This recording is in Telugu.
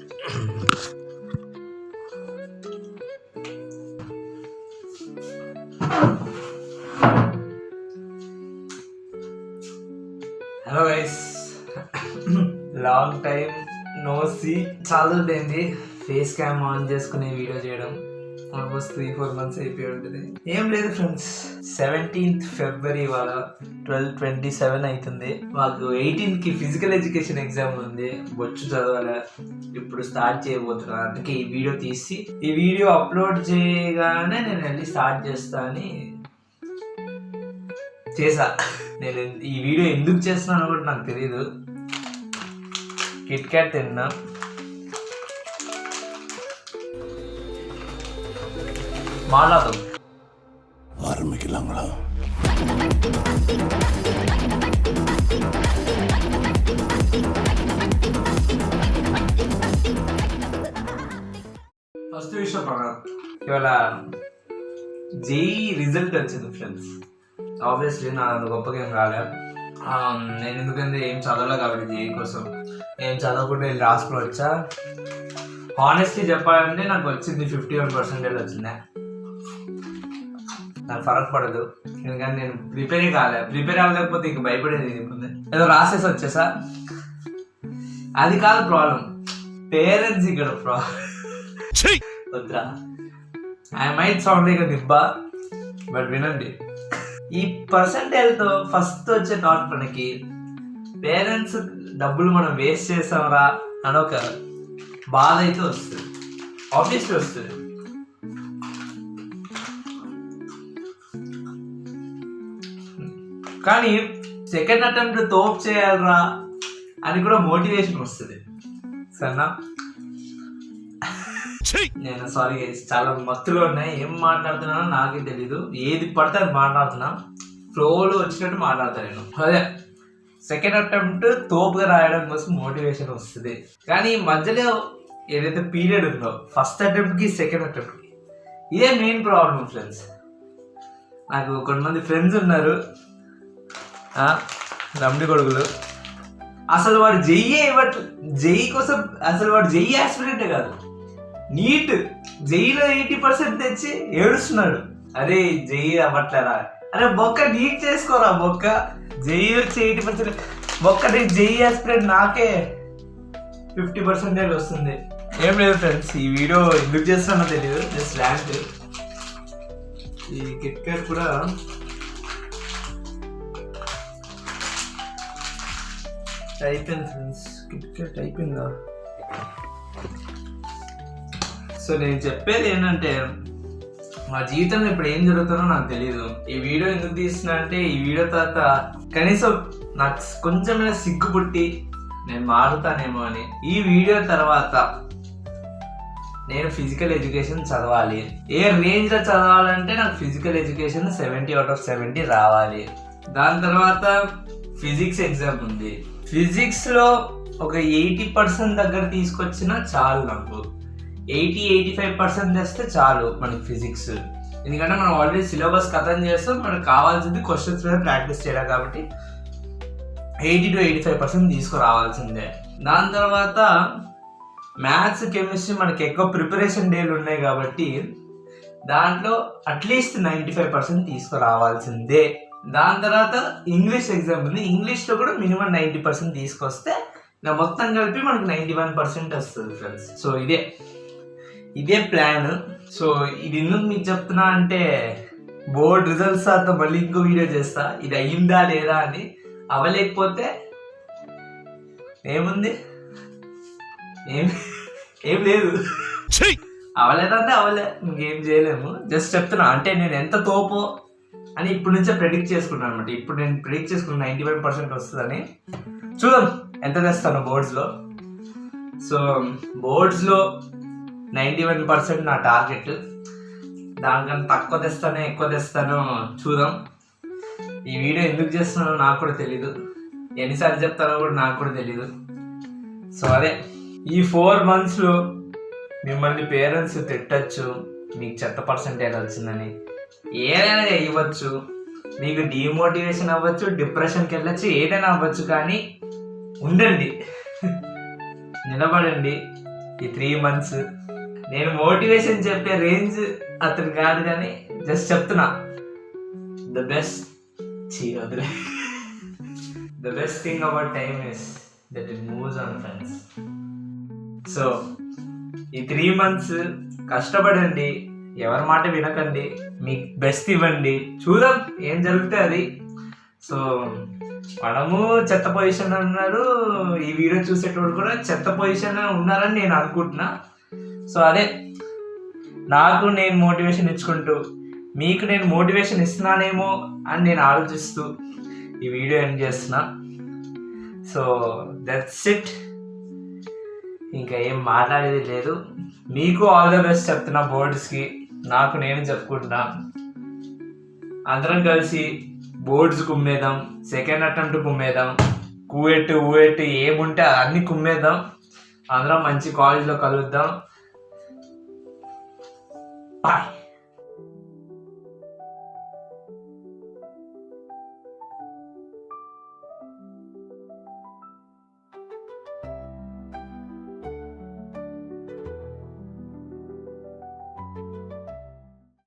Hello guys, long time no see. చదువుతుంది ఫేస్ క్యామ్ ఆన్ చేసుకునే వీడియో చేయడం. ఆల్మోస్ట్ 3-4 months అయిపోయి ఉంటుంది. ఏం లేదు ఫ్రెండ్స్, 17th February వాళ్ళ 12:27 అవుతుంది. మాకు 18th ఫిజికల్ ఎడ్యుకేషన్ ఎగ్జామ్ ఉంది. బొచ్చు చదవాలి, ఇప్పుడు స్టార్ట్ చేయబోతున్నా. అందుకే ఈ వీడియో తీసి ఈ వీడియో అప్లోడ్ చేయగానే నేను వెళ్ళి స్టార్ట్ చేస్తా అని చేసా. నేను ఈ వీడియో ఎందుకు చేస్తున్నానో కూడా నాకు తెలియదు. కిట్ క్యాట్ తిన్నా. మాట్లాడదాం. ఫస్ట్ విషయం ఇవాళ జేఈ రిజల్ట్ వచ్చింది ఫ్రెండ్స్. ఆబ్వియస్లీ నా అంత గొప్పగా ఏం రాలేదు. నేను ఎందుకంటే ఏం చదవలే కాబట్టి జేఈ కోసం ఏం చదవకుండా వెళ్ళి రాసుకుని వచ్చా. హానెస్ట్లీ చెప్పాలంటే నాకు వచ్చింది 51% వచ్చింది. నాకు ఫరక్ పడదు, ఎందుకంటే నేను ప్రిపేర్ అవ్వలేకపోతే ఇంక భయపడేది ఏదో రాసేసి వచ్చేసా. అది కాదు ప్రాబ్లం, పేరెంట్స్ ఇక్కడ ప్రాబ్లం. వద్దురా, I might sound like nibba, but వినండి. ఈ పర్సంటేజ్తో ఫస్ట్ వచ్చే థాట్ మనకి పేరెంట్స్ డబ్బులు మనం వేస్ట్ చేసాంరా అని ఒక బాధ అయితే వస్తుంది. ఆబ్వియస్లీ వస్తుంది. కానీ సెకండ్ అటెంప్ట్ తోపు చేయాలరా అని కూడా మోటివేషన్ వస్తుంది. సరేనా? నేను సారీ గైస్, చాలా మత్తులో ఉన్నాయి. ఏం మాట్లాడుతున్నానో నాకే తెలీదు. ఏది పడితే అది మాట్లాడుతున్నా, ఫ్లోలో వచ్చినట్టు మాట్లాడతాను నేను. అదే సెకండ్ అటెంప్ట్ తోపుగా రాయడం కోసం మోటివేషన్ వస్తుంది. కానీ మధ్యలో ఏదైతే పీరియడ్ ఉందో ఫస్ట్ అటెంప్ట్కి సెకండ్ అటెంప్ట్కి, ఇదే మెయిన్ ప్రాబ్లం ఫ్రెండ్స్. నాకు కొంతమంది ఫ్రెండ్స్ ఉన్నారు, రమ్డి కొడుకులు. అసలు వాడు జెఈ కోసం అసలు వాడు జెఈ ఆస్పిరెంటే కాదు, నీట్ జెఈలో 80% తెచ్చి ఏడుస్తున్నాడు. అరే జెఈ అవ్వట్లేరా, అరే బొక్క నీట్ చేసుకోరా, బొక్క జెఈ వచ్చి 80% బొక్క. జెఈ ఆస్పిరెంట్ నాకే 50% వస్తుంది. ఏం లేదు ఫ్రెండ్స్, ఈ వీడియో ఎందుకు చేస్తున్నానో తెలియదు, జస్ట్ ల్యాండ్. ఈ కిట్ క్యాట్ కూడా అయిపోయింది ఫ్రెండ్స్, కిట్ క్యాట్ అయిపోయిందా. సో నేను చెప్పేది ఏంటంటే, మా జీవితంలో ఇప్పుడు ఏం జరుగుతుందో నాకు తెలియదు. ఈ వీడియో ఎందుకు తీస్తున్నా అంటే, ఈ వీడియో తర్వాత కనీసం నాకు కొంచెమైనా సిగ్గు పుట్టి నేను మారుతానేమో అని. ఈ వీడియో తర్వాత నేను ఫిజికల్ ఎడ్యుకేషన్ చదవాలి. ఏ రేంజ్లో చదవాలంటే నాకు ఫిజికల్ ఎడ్యుకేషన్ 70 out of 70 రావాలి. దాని తర్వాత ఫిజిక్స్ ఎగ్జామ్ ఉంది. ఫిజిక్స్లో ఒక 80% దగ్గర తీసుకొచ్చినా చాలు. నాకు 80-85% తెస్తే చాలు మనకి ఫిజిక్స్. ఎందుకంటే మనం ఆల్రెడీ సిలబస్ ఖతం చేస్తాం, మనకు కావాల్సింది క్వశ్చన్స్ మీద ప్రాక్టీస్ చేయడం. కాబట్టి 80-85% తీసుకురావాల్సిందే. దాని తర్వాత మ్యాథ్స్, కెమిస్ట్రీ మనకి ఎక్కువ ప్రిపరేషన్ డేలు ఉన్నాయి కాబట్టి దాంట్లో అట్లీస్ట్ 95% తీసుకురావాల్సిందే. దాని తర్వాత ఇంగ్లీష్ ఎగ్జామ్ ఉంది. ఇంగ్లీష్లో కూడా మినిమం 90% తీసుకొస్తే నా మొత్తం కలిపి మనకి 91% వస్తుంది ఫ్రెండ్స్. సో ఇదే ప్లాన్. సో ఇది ఎందుకు మీకు చెప్తున్నా అంటే, బోర్డ్ రిజల్ట్స్ తర్వాత మళ్ళీ ఇంకో వీడియో చేస్తా, ఇది అయ్యిందా లేదా అని. అవ్వలేకపోతే ఏముంది, ఏం లేదు. అవ్వలేదంటే అవ్వలే, ఇంకేం చేయలేము. జస్ట్ చెప్తున్నా అంటే నేను ఎంత తోపో అని ఇప్పుడు నుంచే ప్రెడిక్ట్ చేసుకున్నాను అనమాట. ఇప్పుడు నేను ప్రెడిక్ట్ చేసుకున్నాను 95% వస్తుందని. చూద్దాం ఎంత తెస్తాను బోర్డ్స్లో. సో బోర్డ్స్లో 91% నా టార్గెట్. దానికన్నా తక్కువ తెస్తానో ఎక్కువ తెస్తానో చూద్దాం. ఈ వీడియో ఎందుకు చేస్తున్నానో నాకు కూడా తెలీదు, ఎన్నిసార్లు చెప్తానో కూడా నాకు కూడా తెలీదు. సో అదే, ఈ 4 monthsలో మిమ్మల్ని పేరెంట్స్ తిట్టచ్చు, మీకు చెత్త పర్సెంటేజ్ వచ్చిందని. ఏదైనా ఇవ్వచ్చు, మీకు డిమోటివేషన్ అవ్వచ్చు, డిప్రెషన్కి వెళ్ళచ్చు, ఏదైనా అవ్వచ్చు. కానీ ఉండండి, నిలబడండి. ఈ 3 months. నేను మోటివేషన్ చెప్పే రేంజ్ అతను కాదు, కానీ జస్ట్ చెప్తున్నా. The best thing about time is that it moves on friends. So ఈ 3 months కష్టపడండి, ఎవరి మాట వినకండి, మీకు బెస్ట్ ఇవ్వండి, చూద్దాం ఏం జరుగుతుంది అది. సో మనము చెత్త పొజిషన్ ఉన్నారు, ఈ వీడియో చూసేటోడు కూడా చెత్త పొజిషన్ ఉన్నారని నేను అనుకుంటున్నా. సో అదే నాకు నేను మోటివేషన్ ఇచ్చుకుంటూ మీకు నేను మోటివేషన్ ఇస్తున్నానేమో అని నేను ఆలోచిస్తూ ఈ వీడియో ఎండ్ చేస్తున్నా. సో దట్స్ ఇట్, ఇంకా ఏం మాట్లాడేది లేదు. మీకు ఆల్ ద బెస్ట్ చెప్తున్నా బోర్డ్స్కి, నాకు నేను చెప్పుకుంటున్నా. అందరం కలిసి బోర్డ్స్ కుమ్మేద్దాం, సెకండ్ అటెంప్ట్ కుమ్మేద్దాం, ఊఎట్టు ఏముంటే అన్ని కుమ్మేద్దాం, అందరం మంచి కాలేజ్లో కలుద్దాం. బాయ్.